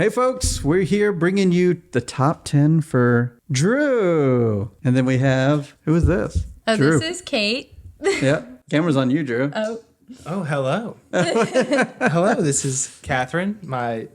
Hey folks, we're here bringing you the top 10 for Drew. And then we have, who is this? Oh, Drew. this is Kate. Yeah, camera's on you, Drew. Oh, hello. Hello, this is Catherine, my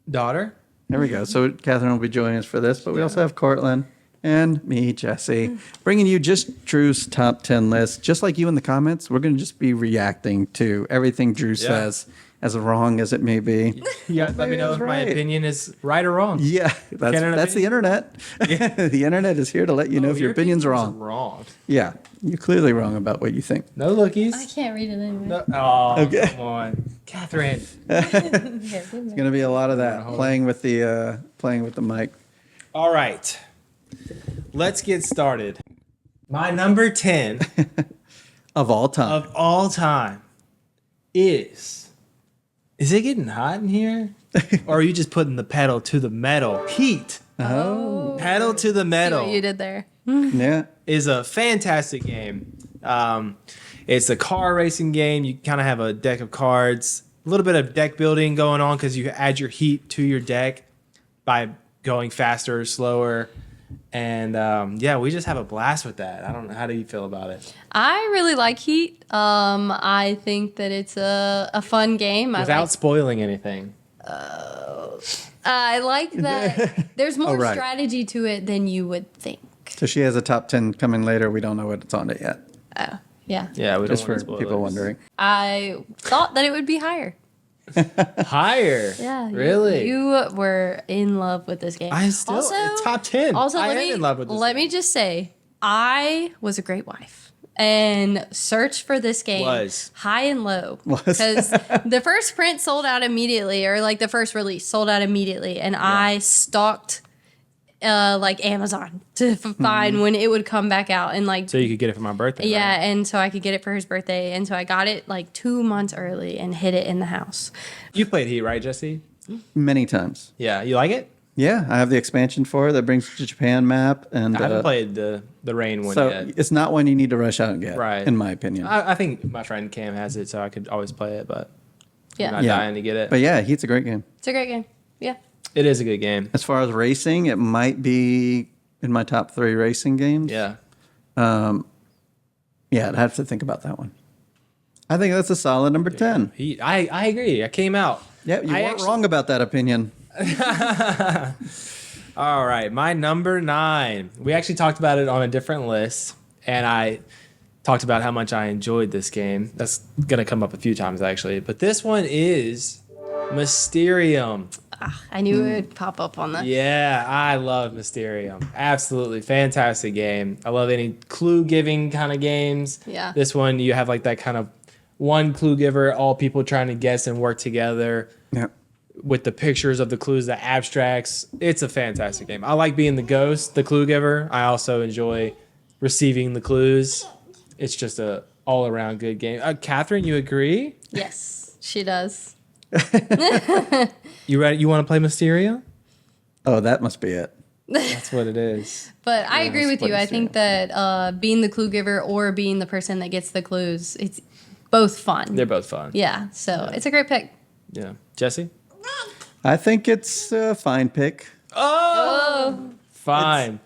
daughter. There we go. So Catherine will be joining us for this, but we also have Cortland and me, Jesse, bringing you just Drew's top 10 list. Just like you in the comments, we're going to just be reacting to everything Drew says, as wrong as it may be. Yeah, let me know if my opinion is right or wrong. Yeah, that's the internet. Yeah. The internet is here to let you know if your opinion's wrong. Yeah, you're clearly wrong about what you think. No lookies. I can't read it anyway. No, oh, Okay. Come on. Catherine. It's going to be a lot of that, playing with the mic. All right. Let's get started. My number 10 Of all time. Is it getting hot in here? Or are you just putting the pedal to the metal? Heat. Oh. Pedal to the See metal. what you did there. Yeah. Is a fantastic game. It's a car racing game. You kind of have a deck of cards, a little bit of deck building going on because you add your heat to your deck by going faster or slower. And we just have a blast with that. I don't know. How do you feel about it? I really like Heat. I think that it's a fun game. Without spoiling anything. I like that there's more right. strategy to it than you would think. So she has a top 10 coming later. We don't know what it's on it yet. Oh, yeah. Yeah, we Just don't for want to spoil people wondering. I thought that it would be higher. Higher. Yeah. Really? You were in love with this game. I still it's top 10. Also, I let am in love with this let game. me just say, I was a great wife and searched for this game high and low because the first print sold out immediately, or like the first release sold out immediately, and I stalked like Amazon to find when it would come back out, and like So you could get it for my birthday. yeah, Right? and so I could get it for his birthday, and so I got it like 2 months early and hid it in the house. You played Heat, right, Jesse? Many times. Yeah. You like it? Yeah, I have the expansion for it that brings the Japan map. And I haven't played the rain one so yet. it's not one you need to rush out and get, Right. in my opinion. I think my friend Cam has it, so I could always play it, but Yeah, I'm not dying to get it. But yeah, Heat's a great game. it's a great game. Yeah. It is a good game. As far as racing, it might be in my top 3 racing games. Yeah. Yeah, I'd have to think about that one. I think that's a solid number 10. Heat. I agree. I came out. Yeah, you weren't wrong about that opinion. All right, my number 9. We actually talked about it on a different list, and I talked about how much I enjoyed this game. That's going to come up a few times, actually. But this one is Mysterium. I knew it would pop up on that. Yeah, I love Mysterium. Absolutely fantastic game. I love any clue-giving kind of games. Yeah. This one, you have like that kind of one clue giver, all people trying to guess and work together. Yeah. With the pictures of the clues, the abstracts. It's a fantastic game. I like being the ghost, the clue giver. I also enjoy receiving the clues. It's just a all-around good game. Catherine, you agree? Yes, she does. You ready? You want to play Mysterio? Oh, that must be it. That's what it is. But I agree with you. I Mysterium. think that being the clue giver or being the person that gets the clues, it's both fun. They're both fun. Yeah, so it's a great pick. Yeah. Jesse? I think it's a fine pick. Oh! Fine.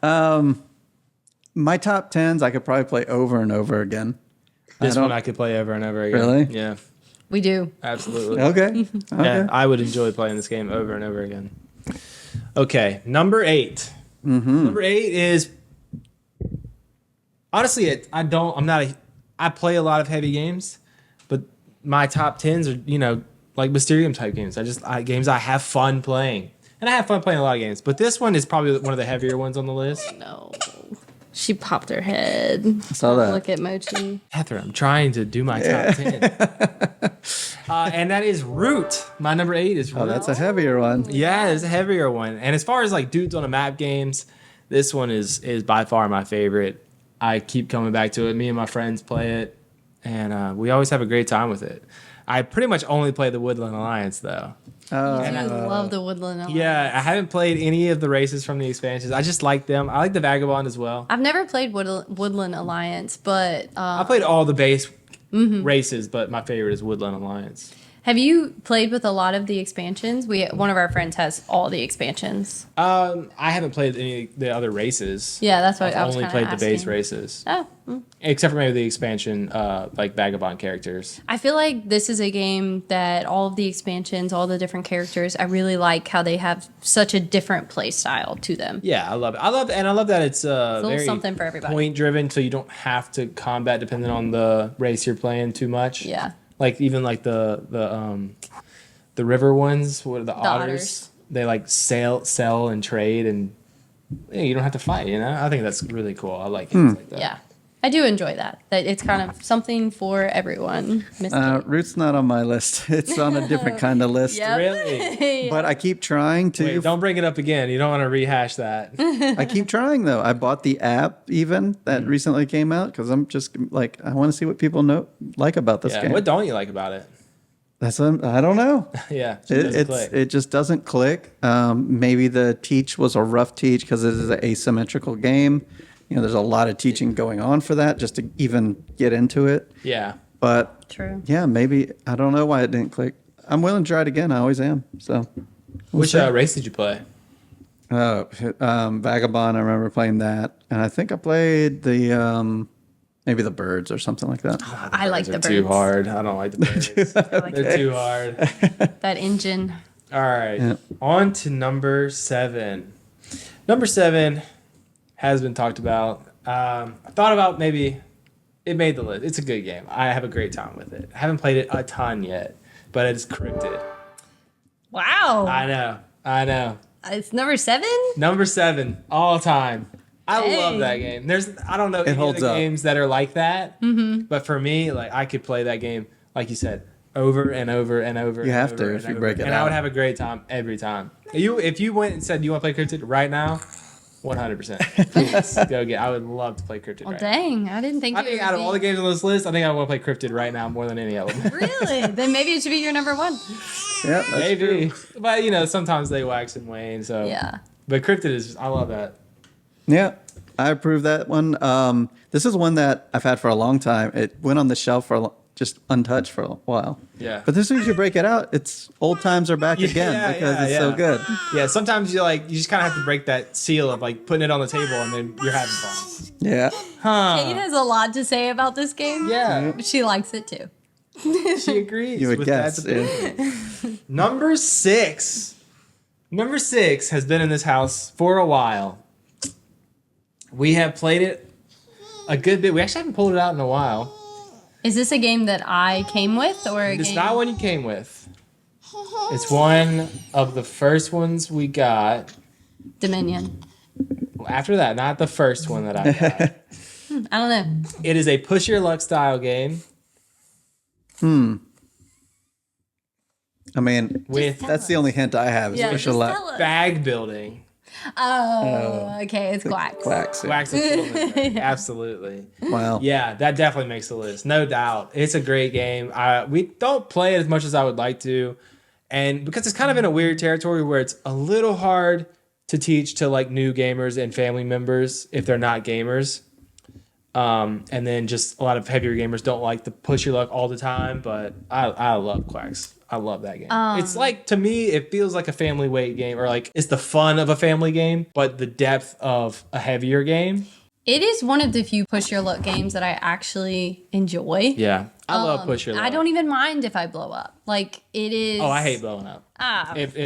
My top 10s, I could probably play over and over again. This one I could play over and over again. Really? Yeah. We do. Absolutely. Okay. Yeah, I would enjoy playing this game over and over again. Okay, number 8. Number 8 is honestly, I play a lot of heavy games, but my top 10s are like Mysterium type games. Games I have fun playing, and I have fun playing a lot of games. But this one is probably one of the heavier ones on the list. No. She popped her head. I saw that. Look at Mochi. Catherine, I'm trying to do my top 10. And that is Root. My number 8 is Root. Oh, that's a heavier one. Yeah, it's a heavier one. And as far as like dudes on a map games, this one is by far my favorite. I keep coming back to it. Me and my friends play it, and we always have a great time with it. I pretty much only play the Woodland Alliance though. I love the Woodland Alliance. Yeah, I haven't played any of the races from the expansions. I just like them. I like the Vagabond as well. I've never played Woodland Alliance, but I played all the base races, but my favorite is Woodland Alliance. Have you played with a lot of the expansions? One of our friends has all the expansions. I haven't played any of the other races. Yeah, that's what I was only kinda played the base asking. races. Oh. Except for maybe the expansion, like Vagabond characters. I feel like this is a game that all of the expansions, all the different characters, I really like how they have such a different play style to them. Yeah, I love it. I love that it's a little very something for everybody. point driven, so you don't have to combat depending on the race you're playing too much. Yeah. Like even like the river ones, what are the otters. They like sell and trade, and you don't have to fight. I think that's really cool. I like games like that. Yeah. I do enjoy that. That it's kind of something for everyone. Root's not on my list. It's on a different kind of list. Yep. Really? But I keep trying to. Wait, don't bring it up again. You don't want to rehash that. I keep trying though. I bought the app even that recently came out because I'm just like I want to see what people like about this game. What don't you like about it? I don't know. Yeah, It just doesn't click. Maybe the teach was a rough teach because it is an asymmetrical game. There's a lot of teaching going on for that just to even get into it. Yeah. But True. Yeah, maybe I don't know why it didn't click. I'm willing to try it again. I always am. So, Which race did you play? Vagabond. I remember playing that, and I think I played the maybe the birds or something like that. I like the birds. Too hard. I don't like the birds. They're too hard. That engine. All right. Yeah. On to number 7. Number 7 has been talked about. I thought about maybe it made the list. It's a good game. I have a great time with it. I haven't played it a ton yet, but it's Cryptid. Wow. I know. It's number 7? Number 7 all time. I Dang. love that game. I don't know any holds other up. games that are like that. Mm-hmm. But for me, like I could play that game, like you said, over and over and over. You and have over to and if you over. break it And I out. would have a great time every time. If you went and said you want to play Cryptid right now, 100%. Please go get. I would love to play Cryptid Well, right now. dang. I didn't think I think out of all the games on this list, I think I want to play Cryptid right now more than any of them. Really? Then maybe it should be your number 1. Yeah, that's Maybe, true. but sometimes they wax and wane. So Yeah. But Cryptid is. I love that. Yeah, I approve that one. This is one that I've had for a long time. It went on the shelf for just untouched for a while. Yeah. But as soon as you break it out, it's old times are back again because it's so good. Yeah, sometimes you just kind of have to break that seal of like putting it on the table and then you're having fun. Yeah. Kate has a lot to say about this game. Yeah, She likes it too. she agrees. You would with guess. that opinion. Number 6. Number 6 has been in this house for a while. We have played it a good bit. We actually haven't pulled it out in a while. Is this a game that I came with or a It's game? not one you came with. It's one of the first ones we got. Dominion. After that, not the first one that I got. I don't know. It is a push your luck style game I mean, with that's the only hint I have is Yeah, push just a luck. tell us. bag building. Oh, okay. It's quacks. Quacks. Wax and fulfillment. Absolutely. Wow. Yeah, that definitely makes the list. No doubt. It's a great game. We don't play it as much as I would like to. And because it's kind of in a weird territory where it's a little hard to teach to like new gamers and family members if they're not gamers. And then just a lot of heavier gamers don't like to push your luck all the time. But I love Quacks. I love that game. It's like, to me, it feels like a family weight game, or like it's the fun of a family game, but the depth of a heavier game. It is one of the few push your luck games that I actually enjoy. Yeah. I love push your luck. I don't even mind if I blow up. Like it is. Oh, I hate blowing up. Ah. I I think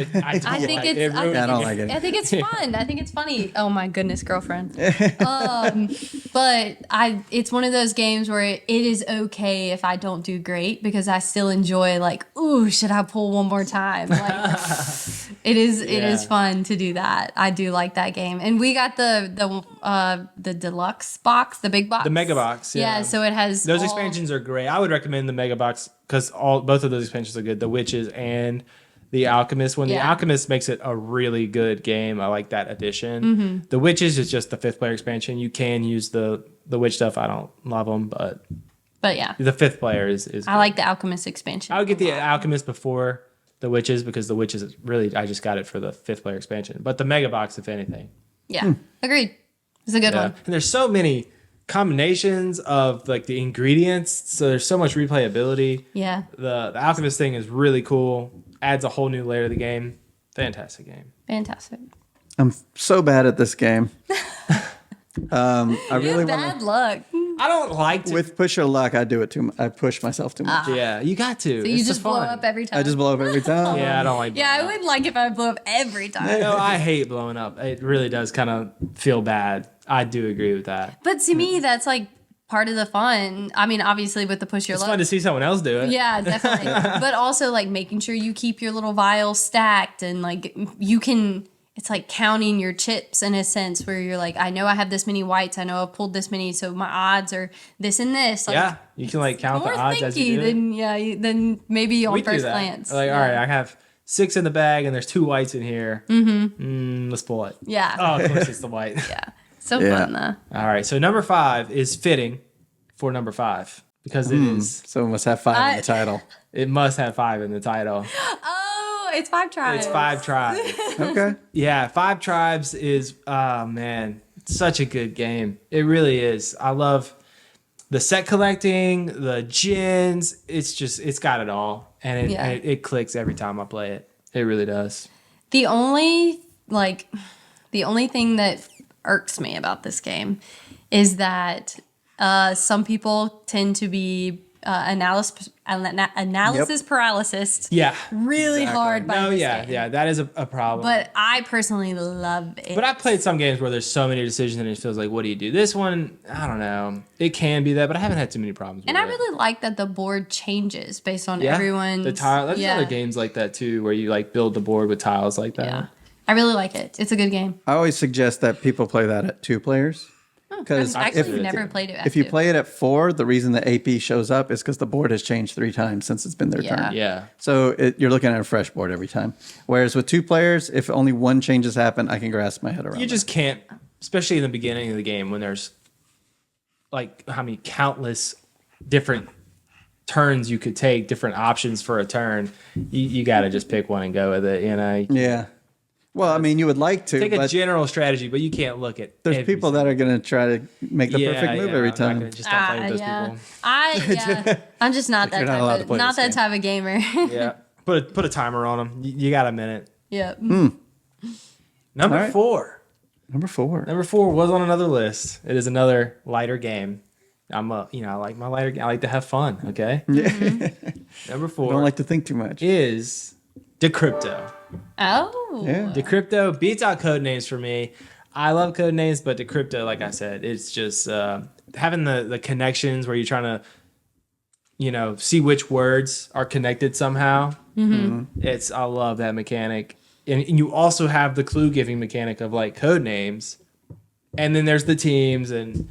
like it's. I don't like it. I think it's fun. I think it's funny. Oh my goodness, girlfriend. But it's one of those games where it is okay if I don't do great because I still enjoy like, ooh, should I pull one more time? Like, it is fun to do that. I do like that game, and we got the deluxe box, the big box, The mega box. Yeah, so it has those expansions are great. I would recommend the mega box because both of those expansions are good. The Witches and the Alchemist. When the Yeah. Alchemist makes it a really good game. I like that addition. Mm-hmm. The Witches is just the 5th player expansion. You can use the witch stuff. I don't love them, but But yeah, the 5th player is good. I like the Alchemist expansion. I would get the Alchemist before the Witches because the Witches really I just got it for the 5th player expansion. But the mega box, if anything. Yeah, agreed. It's a good Yeah. one. And there's so many combinations of like the ingredients. So there's so much replayability. Yeah. The Alchemist thing is really cool. Adds a whole new layer to the game. Fantastic game. Fantastic. I'm so bad at this game. I really Bad luck. I don't like to. with push your luck. I do it too. I push myself too much. Yeah, you got to. So you just blow up every time. I just blow up every time. Yeah, I don't like. Yeah, I would like if I blow up every time. No, I hate blowing up. It really does kind of feel bad. I do agree with that. But to me, that's like part of the fun. I mean, obviously with the push your It's luck. fun to see someone else do it. Yeah, definitely. But also like making sure you keep your little vials stacked and like you can. It's like counting your chips in a sense where you're like, I know I have this many whites. I know I've pulled this many, so my odds are this and this. Like, Yeah, you can like count the more odds as you do it. than maybe on We do first that. glance. Like, all right, I have 6 in the bag and there's 2 whites in here. Mm-hmm. Let's pull it. Yeah. Oh, of course it's the white. Yeah. So Yeah. fun though. All right, so number 5 is fitting for number 5 because it is. So it must have 5 in the title. It must have 5 in the title. Oh, it's 5 tribes. It's 5 tribes. Okay. Yeah, 5 tribes is man, it's such a good game. It really is. I love the set collecting, the gens. It's got it all, and it clicks every time I play it. It really does. The only thing that irks me about this game is that some people tend to be analysis paralysis Yeah. really hard by No, this yeah, game. yeah, that is a problem. But I personally love it. But I've played some games where there's so many decisions and it feels like, what do you do? This one, I don't know. It can be that, but I haven't had too many problems with and it. I really like that the board changes based on yeah, everyone's the tile. There's other games like that too, where you like build the board with tiles like that. Yeah. I really like it. It's a good game. I always suggest that people play that at 2 players. Because I've actually never played it at if you 2. play it at 4, the reason the AP shows up is because the board has changed 3 times since it's been their turn. Yeah. So you're looking at a fresh board every time. Whereas with 2 players, if only one changes happen, I can grasp my head around You it. just can't, especially in the beginning of the game when there's like how many countless different turns you could take, different options for a turn. You got to just pick one and go with it, you know? Yeah. Well, I mean, you would like to, Take a but general strategy, but you can't look at there's every people that are going to try to make the perfect move every I'm not time. gonna just don't play with those people. I'm just not that You're not allowed to type play of, not this that game. type of gamer. Yeah. Put a timer on them. You got a minute. Yep. Number All right. 4. Number 4. Number 4 was on another list. It is another lighter game. I like my lighter game. I like to have fun, okay? Number 4 Don't like to think too much. is Decrypto. Oh. Yeah. Decrypto beats out Codenames for me. I love Codenames, but Decrypto, like I said, it's just having the connections where you're trying to, see which words are connected somehow. Mm-hmm. I love that mechanic. And you also have the clue giving mechanic of like Codenames. And then there's the teams and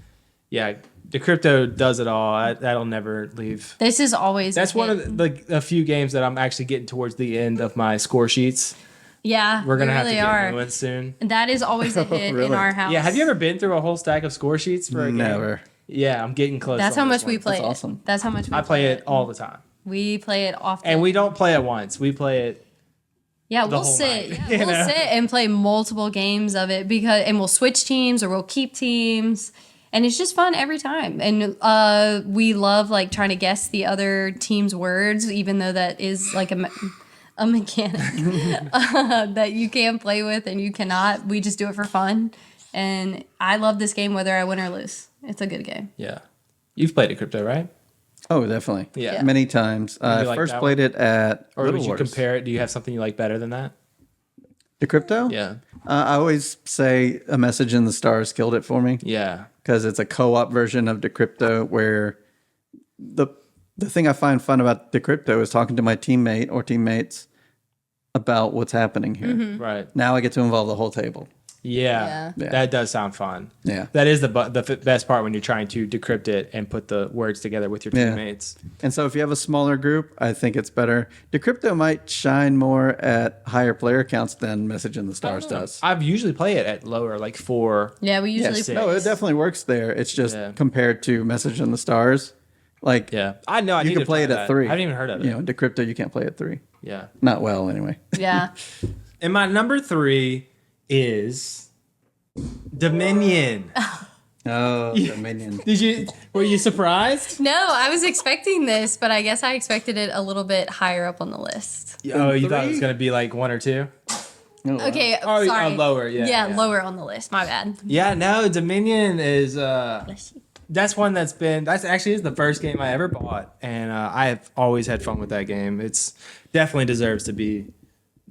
yeah, Decrypto does it all. That'll never leave. This is always That's one of a few games that I'm actually getting towards the end of my score sheets. Yeah, We're gonna we have to really get are. new ones soon. That is always a hit in really? our house. Yeah, have you ever been through a whole stack of score sheets for a game? Never. Yeah, I'm getting close. That's on how this much we one. play That's it. awesome. That's how much we I play it all the time, We play it often. and we don't play it once. We play it. Yeah, the we'll whole sit. night, Yeah, you we'll know? sit and play multiple games of it and we'll switch teams or we'll keep teams, and it's just fun every time. And we love like trying to guess the other team's words, even though that is like a mechanic that you can play with and you cannot. We just do it for fun, and I love this game whether I win or lose. It's a good game. Yeah, you've played Decrypto, right? Oh, definitely. Yeah. Many times. I like first that played it at Or Little would you Wars. compare it? Do you have something you like better than that? Decrypto? Yeah, I always say A Message in the Stars killed it for me. yeah, Because it's a co-op version of Decrypto where the thing I find fun about Decrypto is talking to my teammate or teammates about what's happening here. right. Now I get to involve the whole table. Yeah, Yeah. that does sound fun. Yeah. That is the best part when you're trying to decrypt it and put the words together with your Yeah. teammates. And so if you have a smaller group, I think it's better. Decrypto might shine more at higher player counts than Message in the Stars does. I've usually play it at lower, like 4. Yeah, we usually Yes, play. No, it definitely works there. It's just Yeah. compared to Message in the Stars. Like, Yeah, I know. I you need can to play it try at that. 3. I haven't even heard of it. You know, in Decrypto, you can't play at 3. Yeah. Not well, anyway. Yeah. And my number 3 is Dominion. Oh, Dominion. Were you surprised? No, I was expecting this, but I guess I expected it a little bit higher up on the list. Oh, you thought it 3? was going to be like 1 or 2? Oh, wow. Okay, Oh, sorry. lower, yeah. Lower on the list. My bad. Yeah, no, Dominion is Bless you. that's one that's actually is the first game I ever bought, and I have always had fun with that game. It's definitely deserves to be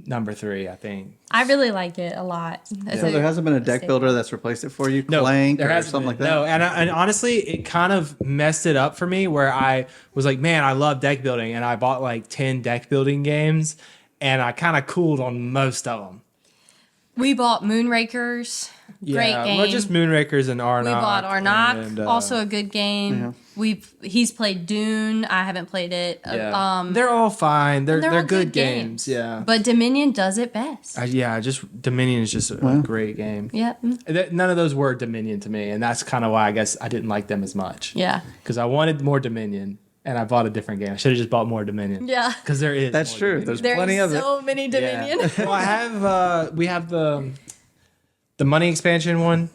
number 3, I think. I really like it a lot. So there hasn't been a deck builder that's replaced it for you, Clank there or hasn't something been. like that? No, and honestly, it kind of messed it up for me where I was like, man, I love deck building, and I bought like 10 deck building games, and I kind of cooled on most of them. We bought Moonrakers. Great game. Well, just Moonrakers and Arnak. We bought Arnak, and, also a good game. He's played Dune. I haven't played it. Yeah. They're all fine. They're all good games. Yeah. But Dominion does it best. Just Dominion is just a great game. Yep. None of those were Dominion to me, and that's kind of why I guess I didn't like them as much. Yeah. Because I wanted more Dominion, and I bought a different game. I should have just bought more Dominion. Yeah. Because there is. That's more true. Dominion. There's plenty of it. so many Dominion. Yeah. Well, we have the money expansion one,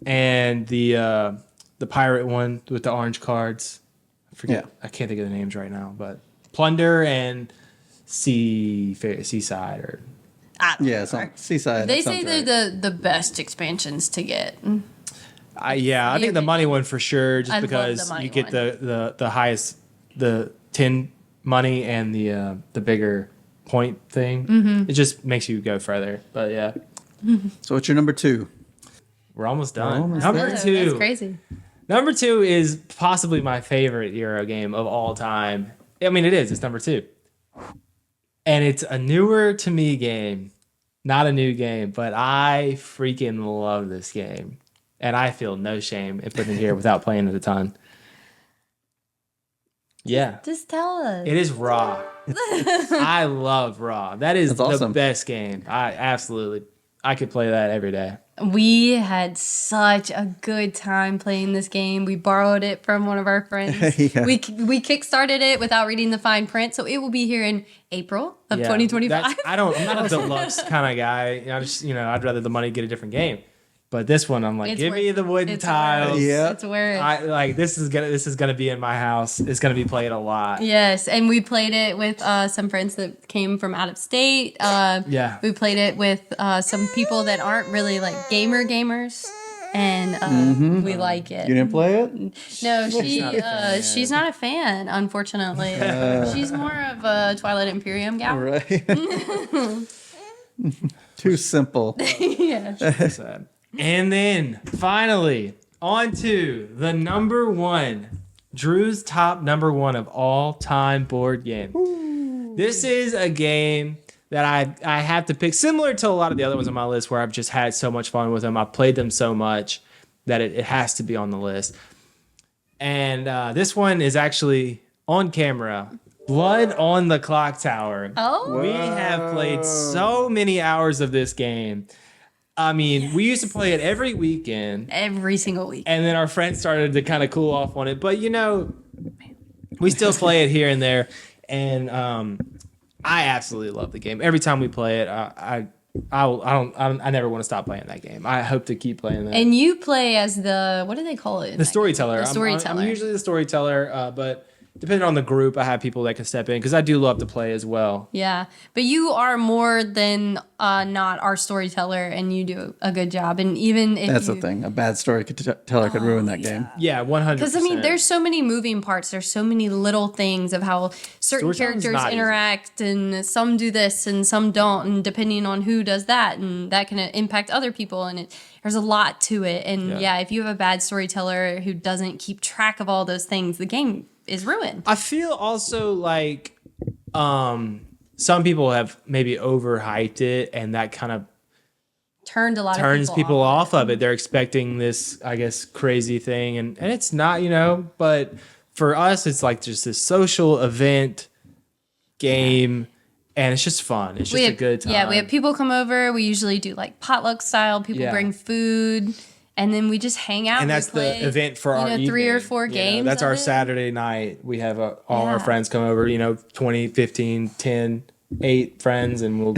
and the pirate one with the orange cards. I can't think of the names right now, but Plunder and Seaside or Seaside. They say they're the best expansions to get. I think the money one for sure, just I love the because money you get one. the highest, the 10 money and the bigger point thing. Mm-hmm. It just makes you go further. But yeah, So what's your number 2? we're almost done. almost Number Oh, 2. That's crazy. Number 2 is possibly my favorite Euro game of all time. I mean, it is. It's number 2. And it's a newer to me game. Not a new game, but I freaking love this game. And I feel no shame in putting it here without playing it a ton. Yeah. Just tell us. It is Raw. I love Raw. That is That's awesome. the best game. I could play that every day. We had such a good time playing this game. We borrowed it from one of our friends. Yeah. We kickstarted it without reading the fine print, so it will be here in April of 2025. I'm not a deluxe kind of guy. I just, I'd rather the money get a different game. But this one, I'm like, It's give worth me it. the wooden It's tiles. worth it. Yeah. It's where This is gonna be in my house. It's gonna be played a lot. Yes, and we played it with some friends that came from out of state. Yeah. We played it with some people that aren't really like gamers, and we like it. You didn't play it? No, fan. she's not a fan, unfortunately. She's more of a Twilight Imperium gal. Right. Too simple. Yeah. Sad. And then finally, on to the number 1, Drew's top number 1 of all time board game. Ooh. This is a game that I have to pick, similar to a lot of the other ones on my list, where I've just had so much fun with them. I've played them so much that it has to be on the list. And this one is actually on camera. Blood on the Clock Tower. Oh. We have played so many hours of this game. I mean, we used to play it every weekend. Every single week. And then our friends started to kind of cool off on it. But, we still play it here and there. And I absolutely love the game. Every time we play it, I never want to stop playing that game. I hope to keep playing that. And you play as what do they call it? The storyteller. The storyteller. I'm usually the storyteller, but depending on the group, I have people that can step in because I do love to play as well. Yeah, but you are more than not our storyteller, and you do a good job. And even if That's the thing. A bad storyteller could ruin that game. Yeah, 100%. Because there's so many moving parts. There's so many little things of how certain Storytelling's characters not easy. interact, and some do this and some don't, and depending on who does that, and that can impact other people. And there's a lot to it. And yeah, if you have a bad storyteller who doesn't keep track of all those things, the game is ruined. I feel also like some people have maybe overhyped it, and that kind of Turned a lot turns of people off of it. They're expecting this, I guess, crazy thing, and it's not, but for us, it's like just this social event game, and it's just fun. It's just a good time. Yeah, we have people come over. We usually do like potluck style. People bring food, and then we just hang out. And that's play, the event for our 3 or evening. 4 games. That's of our it. Saturday night. We have all our Yeah. friends come over, 20, 15, 10, 8 friends, and we'll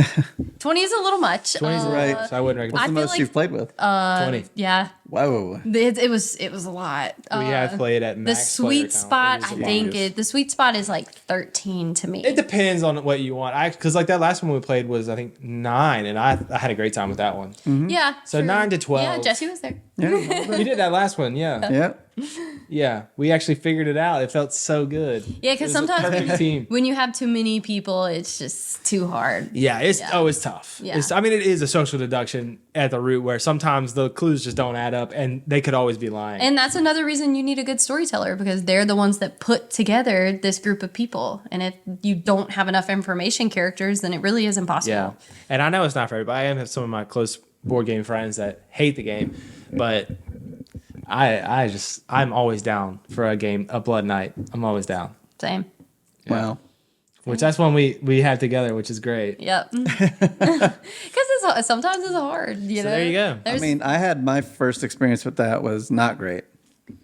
20 is a little much. 20 is right. So I wouldn't recommend. What's the feel most like- you've played with? 20. Yeah. Whoa. It was a lot. We have played at The max player sweet count. spot, It is I a lot. think the sweet spot is like 13 to me. It depends on what you want. Because like that last one we played was I think 9, and I had a great time with that one. Yeah. So 9 to 12. Yeah, Jesse was there. Yeah. You did that last one, yeah. Yeah. Yeah, we actually figured it out. It felt so good. Yeah, because It was a sometimes perfect team. when you have too many people, it's just too hard. Yeah, it's tough. Yeah. I mean, it is a social deduction at the root where sometimes the clues just don't add up, and they could always be lying. And that's another reason you need a good storyteller because they're the ones that put together this group of people. And if you don't have enough information characters, then it really is impossible. Yeah, and I know it's not for everybody. I have some of my close board game friends that hate the game, but I'm always down for a blood night. I'm always down. Same. Wow. Which that's one we have together, which is great. Yep. Because sometimes it's hard, you know? There you go. I mean, I had my first experience with that was not great.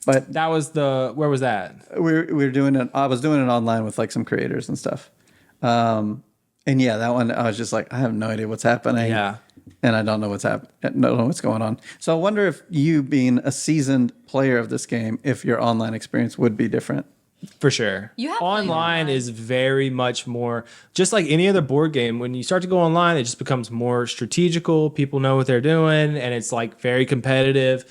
But That was where was that? we were doing it. I was doing it online with like some creators and stuff. And yeah, that one I was just like, I have no idea what's happening. Yeah. And I don't know don't know what's going on. So I wonder if you being a seasoned player of this game, if your online experience would be different. For sure. You have to online online. is very much more just like any other board game. When you start to go online, it just becomes more strategical. People know what they're doing, and it's like very competitive.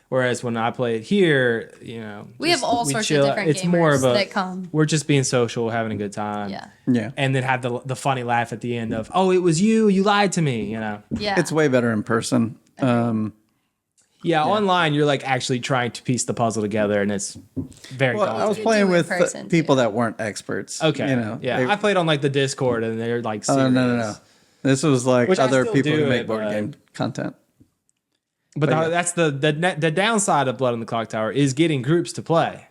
Whereas when I play it here, you know, We have all we sorts of chill. different It's more gamers of a that come. we're just being social, having a good time. Yeah. Yeah. And then have the funny laugh at the end of, oh, it was you lied to me, you know. Yeah. It's way better in person. Yeah, online you're like actually trying to piece the puzzle together, and it's very Well, I daunting. was You playing do in with person, people too. that weren't experts. Okay. You know, yeah. they- I played on like the Discord, and they're like Oh, serious. no. This was like Which I other still people do who make it, board but- game content. But yeah. that's the downside of Blood on the Clock Tower is getting groups to play.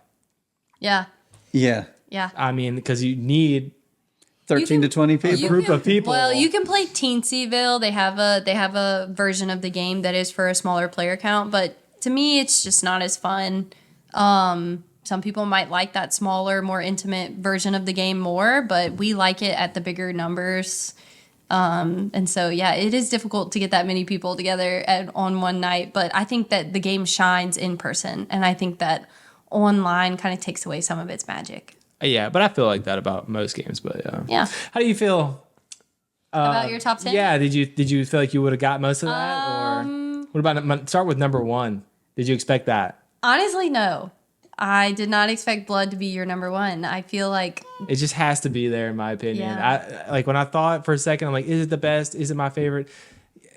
Yeah. Yeah. Yeah. I mean, because you need 13 to 20 a people. group of people. Well, you can play Teensyville. They have a version of the game that is for a smaller player count, but to me, it's just not as fun. Some people might like that smaller, more intimate version of the game more, but we like it at the bigger numbers. And so, yeah, it is difficult to get that many people together on one night, but I think that the game shines in person, and I think that online kind of takes away some of its magic. Yeah, but I feel like that about most games. But Yeah. how do you feel About your top 10? Yeah, did you feel like you would have got most of that, or what about start with number 1? Did you expect that? Honestly, no. I did not expect Blood to be your number 1. I feel like It just has to be there, in my opinion. Yeah. I like when I thought for a second, I'm like, is it the best? Is it my favorite?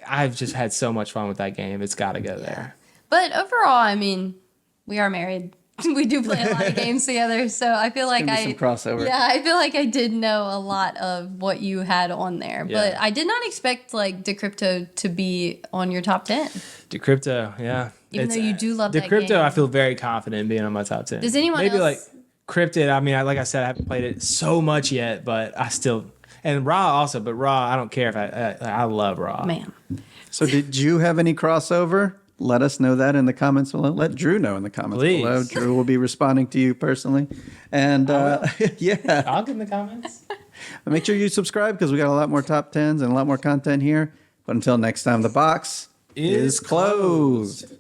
I've just had so much fun with that game. It's got to go there. But overall, I mean, we are married. We do play a lot of games together, so I feel like Gonna be some crossover. Yeah, I feel like I did know a lot of what you had on there, but Yeah. I did not expect like Decrypto to be on your top 10. Decrypto, yeah. Even though you do love that Decrypto, game. I feel very confident in being on my top 10. Does anyone Maybe else- like Cryptid? I mean, like I said, I haven't played it so much yet, but I still and Raw also. But Raw, I don't care if I love Raw. Man, So did you have any crossover? Let us know that in the comments below. Let Drew know in the comments Please. below. Drew will be responding to you personally. And yeah, I'll get in the comments. make sure you subscribe because we got a lot more top 10s and a lot more content here. But until next time, the box is closed.